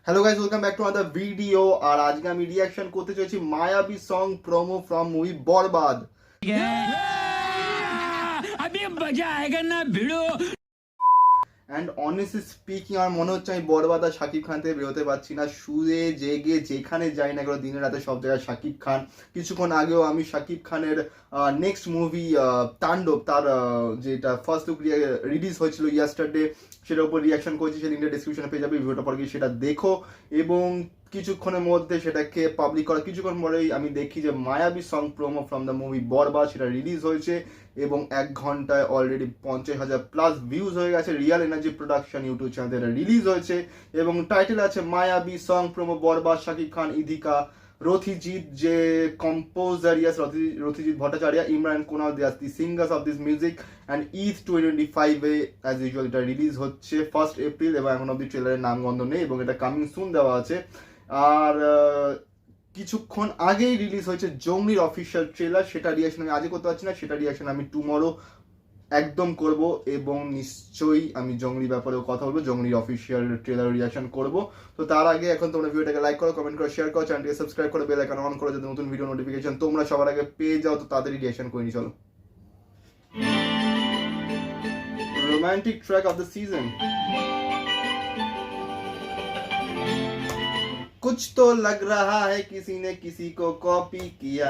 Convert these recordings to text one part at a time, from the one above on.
Hello guys, welcome back to another video. আর আজকে আমি রিয়াকশন করতে চাইছি Mayabi song promo from movie Borbaad. अभी मजा आएगा ना भिड़ो। অ্যান্ড অনেস্টলি স্পিকিং আমার মনে হচ্ছে আমি বরবাদ আর শাকিব খান থেকে বেরোতে পারছি না। শুয়ে জেগে যেখানে যাই না কেন দিনে রাতে সব জায়গায় শাকিব খান। কিছুক্ষণ আগেও আমি শাকিব খানের নেক্সট মুভি তাণ্ডব, তার যেটা ফার্স্ট লুক রিলিজ হয়েছিল ইয়াস্টারডে, সেটার উপর রিয়াকশন করেছি। সেই লিঙ্কটা ডিসক্রিপশনে পেয়ে যাবে, ভিডিওটা পরে গিয়ে সেটা দেখো। এবং কিছুক্ষণের মধ্যে সেটাকে পাবলিক করা কিছুক্ষণ পরেই আমি দেখি যে Mayabi song promo from the movie Borbaad সেটা রিলিজ হয়েছে এবং 1 ঘন্টায় অলরেডি 50,000 প্লাস ভিউজ হয়ে গেছে। Real energy production YouTube channel এটা রিলিজ হয়েছে এবং টাইটেল আছে মায়াবী সং প্রোমো বরবাদ, শাকিব খান, ইদিকা, রথিজিৎ যে composer, yes Rathijit Bhattacharya, Imran Kunal, they are the singers of this music. And Eid 2025-এ অ্যাজ ইউজুয়াল এটা রিলিজ হচ্ছে 1 এপ্রিল এবং এখন অব্দি ট্রেলারের নামগন্ধ নেই এবং এটা কামিং সুন দেওয়া আছে। আর কিছুক্ষণ আগেই রিলিজ হয়েছে জঙ্গলির অফিসিয়াল ট্রেলার, সেটা রিয়াকশন আমি আজকে করতে পারছি না, সেটা রিয়াকশন আমি টুমরো একদম করব এবং নিশ্চয়ই আমি জঙ্গলি ব্যাপারেও কথা বলবো, জঙ্গলির অফিসিয়াল ট্রেলার রিয়াকশন করব। তো তার আগে এখন তোমরা ভিডিওটাকে লাইক করো, কমেন্ট করো, শেয়ার করো, চ্যানেলটিকে সাবস্ক্রাইব করো, বেল আইকন অন করো যাতে নতুন ভিডিও নোটিফিকেশন তোমরা সবার আগে পেয়ে যাও। তো তাড়াতাড়ি রিয়াকশন করে নি, চলো। Romantic track of the season. कुछ तो लग रहा है किसी ने किसी को कॉपी किया।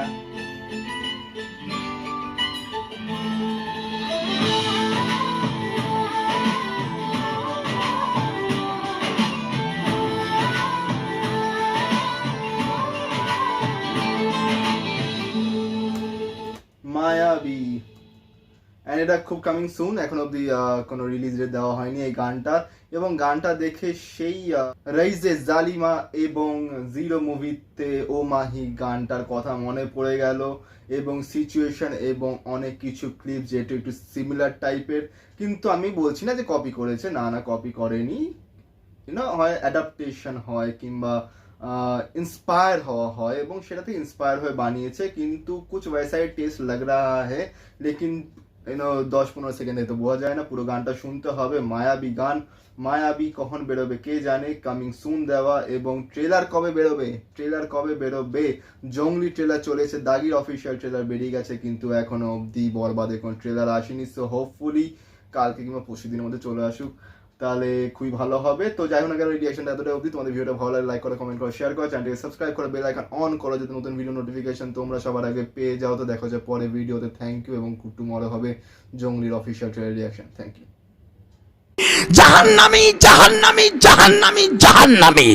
মায়াবী অ্যান্ড এটা খুব কামিং সুন, এখন অব্দি কোনো রিলিজ ডেট দেওয়া হয়নি এই গানটার। এবং গানটা দেখে সেই রাইজে জালিমা এবং জিরো মুভিতে ও মাহি গানটার কথা মনে পড়ে গেল এবং সিচুয়েশন এবং অনেক কিছু ক্লিপ যেটা একটু সিমিলার টাইপের। কিন্তু আমি বলছি না যে কপি করেছে, না না কপি করেনি, হয় অ্যাডাপ্টেশন হয় কিংবা इंस्पायर হওয়া হয় এবং সেটাতে ইন্সপায়ার হয়ে বানিয়েছে। কিন্তু কুছ वैसा ही টেস্ট लग रहा है, लेकिन 10-15 সেকেন্ডে তো বোঝা যায় না, পুরো গানটা শুনতে হবে। মায়াবী গান, মায়াবী কখন বেরোবে কে জানে, কামিং সুন দেওয়া। এবং ট্রেলার কবে বেরোবে, জঙ্গলি ট্রেলার চলেছে, দাগির অফিসিয়াল ট্রেলার বেরিয়ে গেছে কিন্তু এখনো অবধি বরবাদে কোনো ট্রেলার আসেনি। সো হোপফুলি কালকে কিংবা পরশু দিনের মধ্যে চলে আসুক, তাহলে খুবই ভালো হবে। তো যাই হোক না কেন রিয়াকশনটা এতটাই অবধি। তোমাদের ভিডিওটা ভালো লাগে লাইক করো, কমেন্ট করো, শেয়ার করো, চ্যানেলকে সাবস্ক্রাইব করো, বেল আইকন অন করো যাতে নতুন ভিডিও নোটিফিকেশন তোমরা সবার আগে পেয়ে যাও। তো দেখো যে পরে ভিডিওতে। থ্যাংক ইউ এবং টুমরো হবে জঙ্গলির official trailer reaction. Thank you. জাহান্নামী জাহান্নামী জাহান্নামী জাহান্নামী।